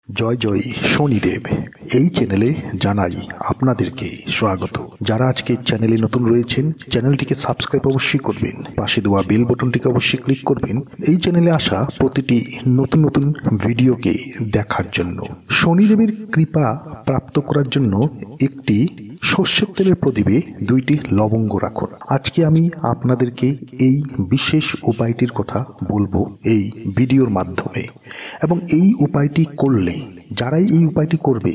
জয় জয় শনিদেব। এই চ্যানেলে জানাই আপনাদেরকে স্বাগত। যারা আজকে চ্যানেলে নতুন রয়েছেন, চ্যানেলটিকে সাবস্ক্রাইব অবশ্যই করবেন, পাশে দেওয়া বেল বাটনটিকে অবশ্যই ক্লিক করবেন এই চ্যানেলে আসা প্রতিটি নতুন নতুন ভিডিওকে দেখার জন্য। শনিদেবের কৃপা প্রাপ্ত করার জন্য একটি সর্ষের তেলের প্রদীপে 2টি লবঙ্গ রাখুন। আজকে আমি আপনাদেরকে এই বিশেষ উপায়টির কথা বলবো এই ভিডিওর মাধ্যমে, এবং এই উপায়টি করলে যারাই এই উপায়টি করবে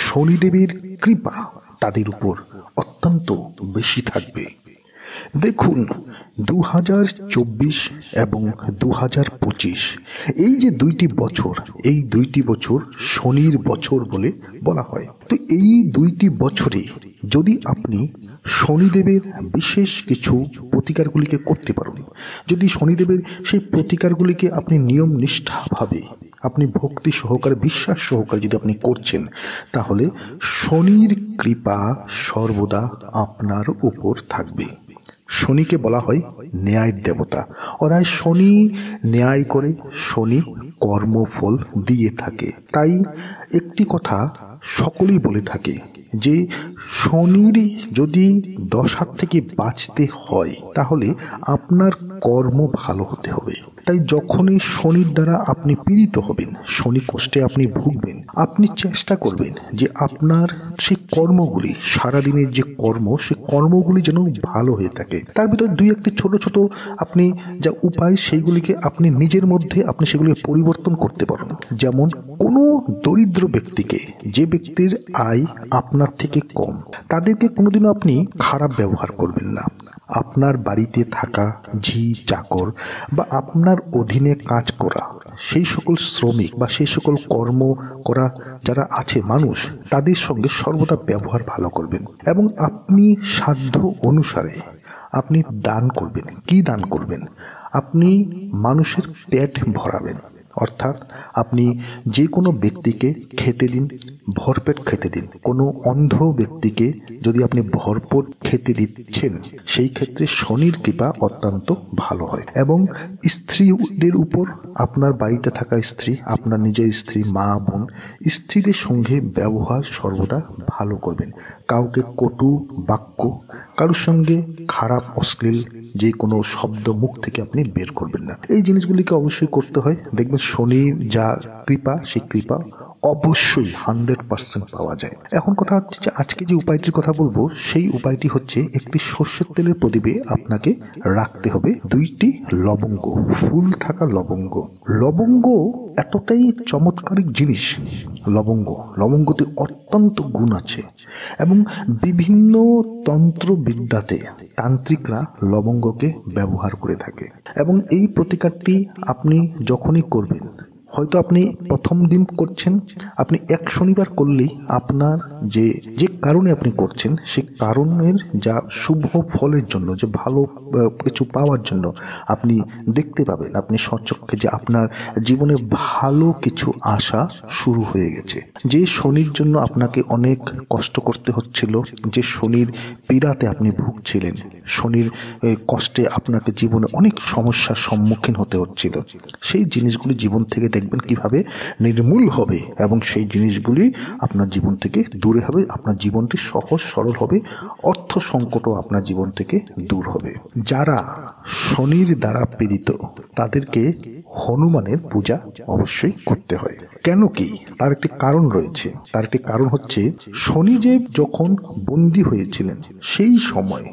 শনিদেবের কৃপা তাদের উপর অত্যন্ত বেশি থাকবে। দেখুন, 2024 এবং 2025 এই যে 2টি বছর, এই 2টি বছর শনির বছর বলে বলা হয়। তো এই 2টি বছরে যদি আপনি শনিদেবের বিশেষ কিছু প্রতিকারগুলিকে করতে পারেন, যদি শনিদেবের সেই প্রতিকারগুলিকে আপনি নিয়ম নিষ্ঠাভাবে আপনি ভক্তি সহকারে বিশ্বাস সহকারে যদি আপনি করছেন, তাহলে শনির কৃপা সর্বদা আপনার উপর থাকবে। শনিকে বলা হয় ন্যায়ের দেবতা, অর্থাৎ শনি ন্যায় করে, শনি কর্মফল দিয়ে থাকে। তাই একটি কথা সকলেই বলে থাকে যে শনির যদি দশা থেকে বাঁচতে হয় তাহলে আপনার কর্ম ভালো হতে হবে। তাই যখনই শনির দ্বারা আপনি পীড়িত হবেন, শনি কষ্টে আপনি ভুগবেন, আপনি চেষ্টা করবেন যে আপনার সেই কর্মগুলি, সারাদিনের যে কর্ম, সেই কর্মগুলি যেন ভালো হয়ে থাকে। তার ভিতরে 2-1টি ছোট ছোট আপনি যা উপায়, সেইগুলিকে আপনি নিজের মধ্যে আপনি সেগুলি পরিবর্তন করতে পারেন। যেমন কোনো দরিদ্র ব্যক্তিকে, যে ব্যক্তির আয় আপনার থেকে কম, তাদেরকে কোনোদিনও আপনি খারাপ ব্যবহার করবেন না। আপনার বাড়িতে থাকা ঝি চাকর বা আপনার অধীনে কাজ করা সেই সকল শ্রমিক বা সেই সকল কর্ম করা যারা আছে মানুষ, তাদের সঙ্গে সর্বদা ব্যবহার ভালো করবেন। এবং আপনি সাধ্য অনুসারে আপনি দান করবেন। কি দান করবেন? আপনি মানুষের পেট ভরাবেন, অর্থাৎ আপনি যে কোনো ব্যক্তিকে খেতে দিন, ভরপেট খেতে দিন। কোনো অন্ধ ব্যক্তিকে যদি আপনি ভরপুর খেতে দিচ্ছেন, সেই ক্ষেত্রে শনির কৃপা অত্যন্ত ভালো হয়। এবং স্ত্রীদের উপর, আপনার বাড়িতে থাকা স্ত্রী, আপনার নিজের স্ত্রী, মা বোন, স্ত্রীদের সঙ্গে ব্যবহার সর্বদা ভালো করবেন। কাউকে কটু বাক্য, কারোর সঙ্গে খারাপ অশ্লীল যে কোনো শব্দ মুখ থেকে আপনি বের করবেন না। এই জিনিসগুলিকে অবশ্যই করতে হয়। দেখবেন শনির যা কৃপা, সেই কৃপা অবশ্যই 100% পাওয়া যায়। এখন কথা হচ্ছে যে আজকে যে উপায়টির কথা বলবো, সেই উপায়টি হচ্ছে একটি সর্ষের তেলের প্রদীপে আপনাকে রাখতে হবে 2টি লবঙ্গ, ফুল থাকা লবঙ্গ। লবঙ্গ এতটাই চমৎকারিক জিনিস। লবঙ্গতে অত্যন্ত গুণ আছে, এবং বিভিন্ন তন্ত্রবিদ্যাতে তান্ত্রিকরা লবঙ্গকে ব্যবহার করে থাকে। এবং এই প্রতিকারটি আপনি যখনই করবেন, হয়তো আপনি প্রথম দিন করছেন, আপনি 1 শনিবার করলেই আপনার যে কারণে আপনি করছেন, সেই কারণের যা শুভ ফলের জন্য, যে ভালো কিছু পাওয়ার জন্য আপনি দেখতে পাবেন, আপনি স্বচক্ষে, যে আপনার জীবনে ভালো কিছু আসা শুরু হয়ে গেছে। যে শনির জন্য আপনাকে অনেক কষ্ট করতে হচ্ছিল, যে শনির পীড়াতে আপনি ভুগছিলেন, শনির কষ্টে আপনাকে জীবনে অনেক সমস্যার সম্মুখীন হতে হচ্ছিল, সেই জিনিসগুলি জীবন থেকে দেখবেন কিভাবে নির্মূল হবে, এবং সেই জিনিসগুলি আপনার জীবন থেকে দূরে হবে। আপনার জীবনটি সহজ সরল হবে, অর্থ সংকটও আপনার জীবন থেকে দূর হবে। যারা শনির দ্বারা পীড়িত, তাদেরকে হনুমানের পূজা অবশ্যই করতে হয়। কেন কি? তার একটি কারণ রয়েছে। তার একটি কারণ হচ্ছে, শনিদেব যখন বন্দী হয়েছিলেন, সেই সময়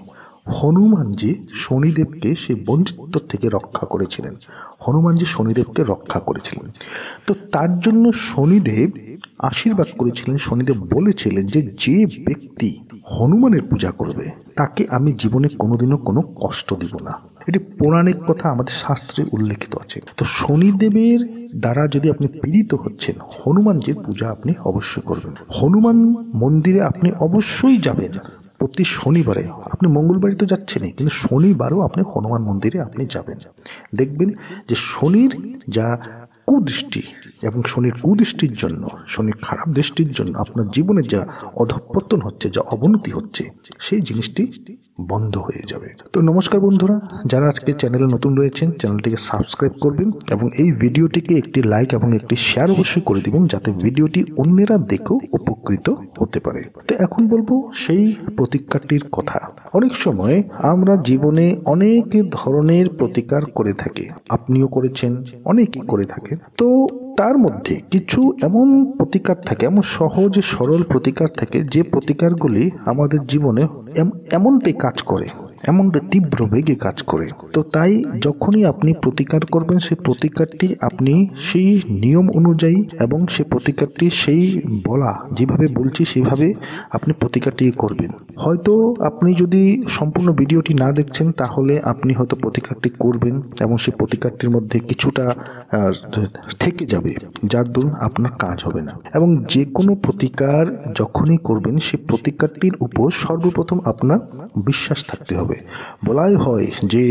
হনুমানজি শনিদেবকে সেই বন্দিত্ব থেকে রক্ষা করেছিলেন। হনুমানজি শনিদেবকে রক্ষা করেছিলেন। তো তার জন্য শনিদেব আশীর্বাদ করেছিলেন, শনিদেব বলেছিলেন যে ব্যক্তি হনুমানের পূজা করবে, তাকে আমি জীবনে কোনোদিনও কোনো কষ্ট দিব না। এটি পৌরাণিক কথা, আমাদের শাস্ত্রে উল্লেখিত আছে। তো শনিদেবের দ্বারা যদি আপনি পীড়িত হচ্ছেন, হনুমানজির পূজা আপনি অবশ্যই করবেন। হনুমান মন্দিরে আপনি অবশ্যই যাবেন। প্রতি শনিবারে, আপনি মঙ্গলবারে তো যাচ্ছেনই, কিন্তু শনিবারও আপনি হনুমান মন্দিরে আপনি যাবেন। দেখবেন যে শনির যা কুদৃষ্টি, এবং শনির কুদৃষ্টির জন্য, শনির খারাপ দৃষ্টির জন্য আপনার জীবনে যা অধঃপতন হচ্ছে, যা অবনতি হচ্ছে, সেই জিনিসটি বন্ধ হয়ে যাবে। তো নমস্কার বন্ধুরা, যারা আজকে চ্যানেলে নতুন রয়েছেন চ্যানেলটিকে সাবস্ক্রাইব করবেন এবং এই ভিডিওটিকে একটি লাইক এবং একটি শেয়ার অবশ্যই করে দিবেন, যাতে ভিডিওটি অন্যেরা দেখেও উপকৃত হতে পারে। তো এখন বলবো সেই প্রতিকারটির কথা। অনেক সময় আমরা জীবনে অনেক ধরনের প্রতিকার করে থাকি, আপনিও করেছেন, অনেকেই করে থাকে। তো তার মধ্যে কিছু এমন প্রতিকার থাকে, এমন সহজ সরল প্রতিকার থাকে, যে প্রতিকারগুলি আমাদের জীবনে এমনটাই কাজ করে, এমনটা তীব্র বেগে কাজ করে। তো তাই যখনই আপনি প্রতিকার করবেন, সেই প্রতিকারটি আপনি সেই নিয়ম অনুযায়ী এবং সেই প্রতিকারটি সেই বলা যেভাবে বলছি সেইভাবে আপনি প্রতিকারটি করবেন। হয়তো আপনি যদি সম্পূর্ণ ভিডিওটি না দেখছেন, তাহলে আপনি হয়তো প্রতিকারটি করবেন এবং সেই প্রতিকারটির মধ্যে কিছুটা থেকে যাবে, যার দরুন আপনার কাজ হবে না। এবং যে কোনো প্রতিকার যখনই করবেন, সেই প্রতিকারটির উপর সর্বপ্রথম আপনার বিশ্বাস থাকতে হবে। বলাই হয় যে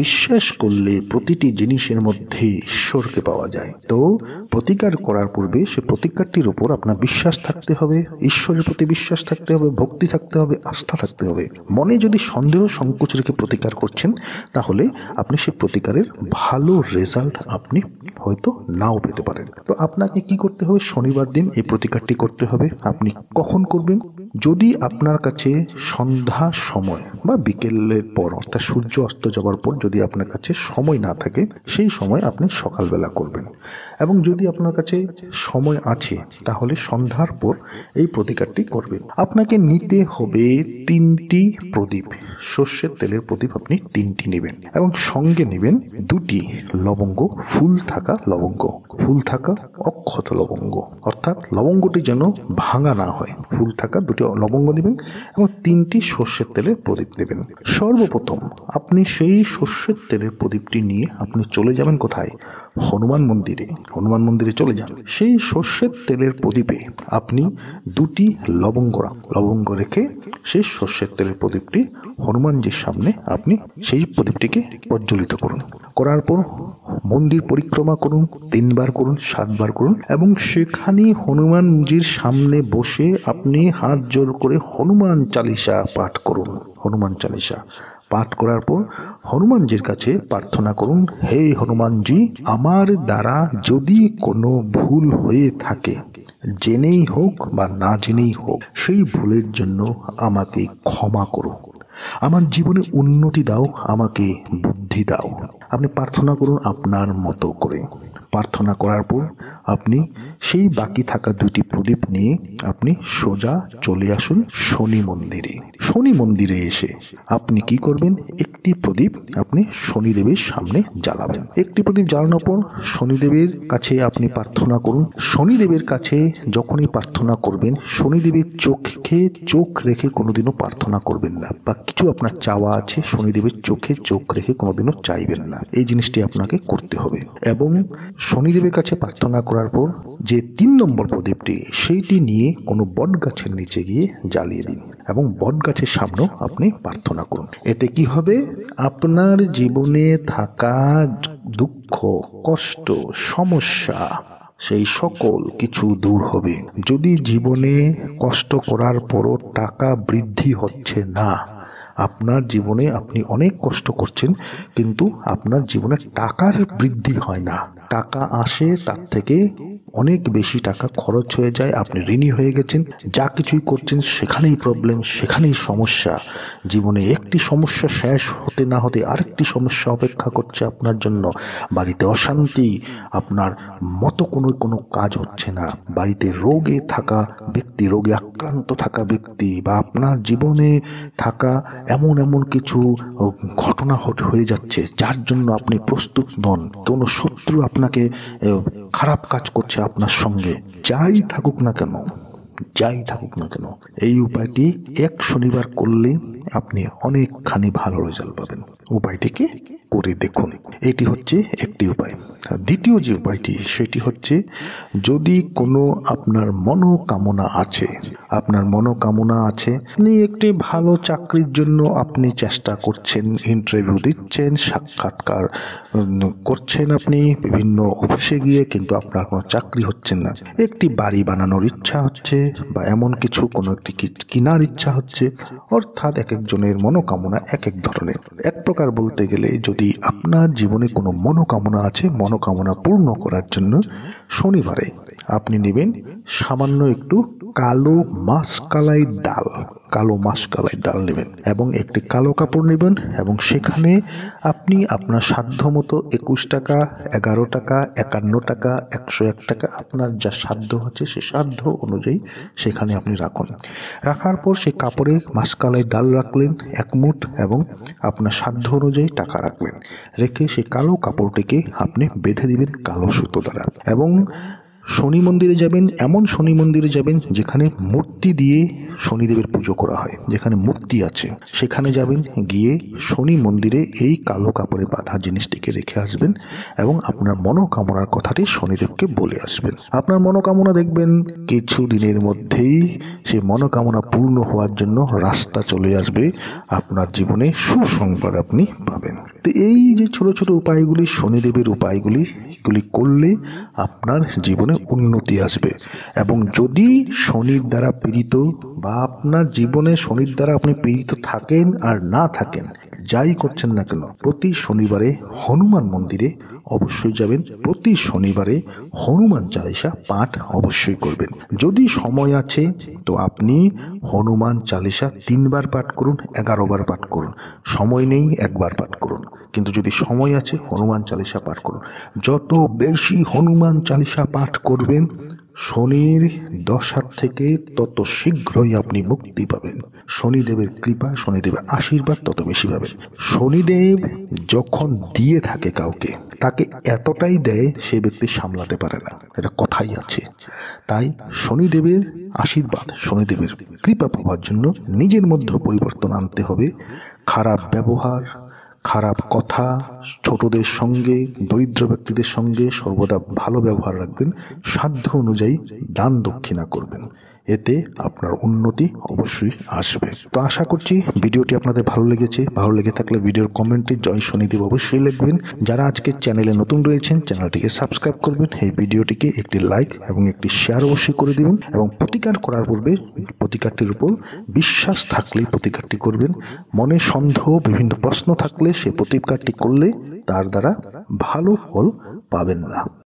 বিশ্বাস করলে প্রতিটি জিনিসের মধ্যে ঈশ্বরকে পাওয়া যায়। তো প্রতিকার করার পূর্বে সে প্রতিকারটির উপর আপনার বিশ্বাস থাকতে হবে, ঈশ্বরের প্রতি বিশ্বাস থাকতে হবে, ভক্তি থাকতে হবে, আস্থা থাকতে হবে। মনে যদি সন্দেহ সংকোচ রেখে প্রতিকার করছেন, তাহলে আপনি সেই প্রতিকারের ভালো রেজাল্ট আপনি হয়তো নাও পেতে পারেন। তো আপনাকে কি করতে হবে? শনিবার দিন এই প্রতিকারটি করতে হবে। আপনি কখন করবেন? যদি আপনার কাছে সন্ধ্যা সময় বা বিকেলের পর, অর্থাৎ সূর্য অস্ত যাওয়ার পর যদি আপনার কাছে সময় না থাকে, সেই সময় আপনি সকালবেলা করবেন। এবং যদি আপনার কাছে সময় আছে, তাহলে সন্ধ্যার পর এই প্রতিকারটি করবেন। আপনাকে নিতে হবে 3টি প্রদীপ, সর্ষের তেলের প্রদীপ আপনি 3টি নেবেন এবং সঙ্গে নেবেন 2টি লবঙ্গ, ফুল থাকা লবঙ্গ, ফুল থাকা অক্ষত লবঙ্গ, অর্থাৎ লবঙ্গটি যেন ভাঙা না হয়, ফুল থাকা 2টি লবঙ্গ নেবেন এবং 3টি সর্ষের তেলের প্রদীপ নেবেন। সর্বপ্রথম আপনি সেই সর্ষের তেলের প্রদীপটি নিয়ে আপনি চলে যাবেন কোথায়? হনুমান মন্দিরে। হনুমান মন্দিরে চলে যান। সেই সর্ষের তেলের প্রদীপে আপনি 2টি লবঙ্গ রেখে সেই সর্ষের তেলের প্রদীপটি হনুমানজির সামনে আপনি সেই প্রদীপটিকে প্রজ্বলিত করুন। করার পর মন্দির পরিক্রমা করুন, 3 বার করুন, 7 বার করুন এবং সেখানে হনুমানজির সামনে বসে আপনি হাত জোর করে হনুমান চালিসা পাঠ করুন। হনুমান চালিসা পাঠ করার পর হনুমানজির কাছে প্রার্থনা করুন, হে হনুমানজি, আমার দ্বারা যদি কোনো ভুল হয়ে থাকে, জেনেই হোক বা না জেনেই হোক, সেই ভুলের জন্য আমাকে ক্ষমা করো। আমার জীবনে উন্নতি দাও, আমাকে বুদ্ধি দাও। আপনি প্রার্থনা করুন আপনার মতো করে। প্রার্থনা করার পর আপনি সেই বাকি থাকা 2টি প্রদীপ নিয়ে আপনি সোজা চলে আসুন শনি মন্দিরে। শনি মন্দিরে এসে আপনি কি করবেন? একটি প্রদীপ আপনি শনিদেবের সামনে জ্বালাবেন। একটি প্রদীপ জ্বালানোর পর শনিদেবের কাছে আপনি প্রার্থনা করুন। শনিদেবের কাছে যখনই প্রার্থনা করবেন, শনিদেবের চোখে চোখ রেখে কোনোদিনও প্রার্থনা করবেন না, বা কিছু আপনার চাওয়া আছে শনিদেবের চোখে চোখ রেখে কোনোদিনও চাইবেন না। এই জিনিসটি আপনাকে করতে হবে। এবং শনিদেবের কাছে প্রার্থনা করার পর যে 3 নম্বর প্রদীপটি, সেইটি নিয়ে কোনো বট গাছের নিচে গিয়ে জ্বালিয়ে দিন এবং বট গাছের সামনেও আপনি প্রার্থনা করুন। এতে কি হবে? আপনার জীবনে থাকা দুঃখ, কষ্ট, সমস্যা, সেই সকল কিছু দূর হবে। যদি জীবনে কষ্ট করার পরও টাকা বৃদ্ধি হচ্ছে না, আপনার জীবনে আপনি অনেক কষ্ট করছেন কিন্তু আপনার জীবনে টাকার বৃদ্ধি হয় না, টাকা আসে তার থেকে অনেক বেশি টাকা খরচ হয়ে যায়, আপনি ঋণী হয়ে গেছেন, যা কিছুই করছেন সেখানেই প্রবলেম, সেখানেই সমস্যা। জীবনে একটি সমস্যা শেষ হতে না হতে আরেকটি সমস্যা অপেক্ষা করছে আপনার জন্য। বাড়িতে অশান্তি, আপনার মতো কোনো কাজ হচ্ছে না, বাড়িতে রোগে থাকা ব্যক্তি, রোগে আক্রান্ত থাকা ব্যক্তি, বা আপনার জীবনে থাকা এমন কিছু ঘটনা হয়ে যাচ্ছে যার জন্য আপনি প্রস্তুত নন। কোনো শত্রু আপনাকে খারাপ কাজ করছে আপনার সঙ্গে, যাই থাকুক না কেন, এই উপায়টি এক শনিবার করলে আপনি অনেকখানি ভালো রেজাল্ট পাবেন। উপায়টিকে করে দেখুন। এটি হচ্ছে একটি উপায়। দ্বিতীয় যে উপায়টি, সেটি হচ্ছে, যদি কোনো আপনার মনোকামনা আছে, আপনি একটি ভালো চাকরির জন্য আপনি চেষ্টা করছেন, ইন্টারভিউ দিচ্ছেন, সাক্ষাৎকার করছেন আপনি বিভিন্ন অফিসে গিয়ে, কিন্তু আপনার কোনো চাকরি হচ্ছে না। একটি বাড়ি বানানোর ইচ্ছা হচ্ছে, বা এমন কিছু কোনো একটি কেনার ইচ্ছা হচ্ছে, অর্থাৎ এক একজনের মনোকামনা এক এক ধরনের। এক প্রকার বলতে গেলে যদি আপনার জীবনে কোনো মনোকামনা আছে, মনোকামনা পূর্ণ করার জন্য শনিবারে আপনি নেবেন সামান্য একটু কালো মাসকলাই ডাল নেবেন এবং একটি কালো কাপড় নেবেন এবং সেখানে আপনি আপনার সাধ্য মতো 21 টাকা, 11 টাকা, 51 টাকা, 101 টাকা, আপনার যা সাধ্য হচ্ছে সে সাধ্য অনুযায়ী সেখানে আপনি রাখার পর সেই কাপড়ে মাসকলাই ডাল রাখলেন 1 মুঠ এবং আপনার সাধ্য অনুযায়ী টাকা রাখলেন। রেখে সেই কালো কাপড়টিকে আপনি বেঁধে দিবেন কালো সুতো দ্বারা এবং শনি মন্দিরে যাবেন। এমন শনি মন্দিরে যাবেন যেখানে মূর্তি দিয়ে শনিদেবের পুজো করা হয়, যেখানে মূর্তি আছে সেখানে যাবেন। গিয়ে শনি মন্দিরে এই কালো কাপড়ে বাঁধা জিনিসটিকে রেখে আসবেন এবং আপনার মনোকামনার কথাটি শনিদেবকে বলে আসবেন। আপনার মনোকামনা দেখবেন কিছু দিনের মধ্যেই সেই মনোকামনা পূর্ণ হওয়ার জন্য রাস্তা চলে আসবে, আপনার জীবনে সুসংবাদ আপনি পাবেন। তো এই যে ছোট ছোট উপায়গুলি, শনিদেবের উপায়গুলি, এগুলি করলে আপনার জীবনে উন্নতি আসবে। এবং যদি শনির দ্বারা পীড়িত বা আপনার জীবনে শনির দ্বারা আপনি পীড়িত থাকেন আর না থাকেন, যাই করছেন না কেন, প্রতি শনিবারে হনুমান মন্দিরে অবশ্যই যাবেন। প্রতি শনিবারে হনুমান চালিসা পাঠ অবশ্যই করবেন। যদি সময় আছে তো আপনি হনুমান চালিসা 3 বার পাঠ করুন, 11 বার পাঠ করুন। সময় নেই 1 বার পাঠ করুন, কিন্তু যদি সময় আছে হনুমান চালিসা পাঠ করুন। যত বেশি হনুমান চালিসা পাঠ করবেন শনির দশা থেকে তত শীঘ্রই আপনি মুক্তি পাবেন। শনিদেবের কৃপা, শনিদেবের আশীর্বাদ তত বেশি পাবেন। শনিদেব যখন দিয়ে থাকে কাউকে, তাকে এতটাই দেয় সে ব্যক্তি সামলাতে পারে না, এটা কথাই আছে। তাই শনিদেবের আশীর্বাদ, শনিদেবের কৃপা পাওয়ার জন্য নিজের মধ্যে পরিবর্তন আনতে হবে। খারাপ ব্যবহার, খারাপ কথা, ছোটদের সঙ্গে, দরিদ্র ব্যক্তিদের সঙ্গে সর্বদা ভালো ব্যবহার রাখবেন। সাধ্য অনুযায়ী দান দক্ষিণা করবেন, এতে আপনার উন্নতি অবশ্যই আসবে। তো আশা করছি ভিডিওটি আপনাদের ভালো লেগেছে। ভালো লেগে থাকলে ভিডিওর কমেন্টে জয় শনিদেব অবশ্যই লিখবেন। যারা আজকে চ্যানেলে নতুন রয়েছেন চ্যানেলটিকে সাবস্ক্রাইব করবেন। এই ভিডিওটিকে একটি লাইক এবং একটি শেয়ার অবশ্যই করে দিবেন এবং প্রতিকার করার পূর্বে প্রতিকারটির উপর বিশ্বাস থাকলেই প্রতিকারটি করবেন। মনে সন্দেহ, বিভিন্ন প্রশ্ন থাকলে সে প্রতিকারটি করলে তার দ্বারা ভালো ফল পাবেন না।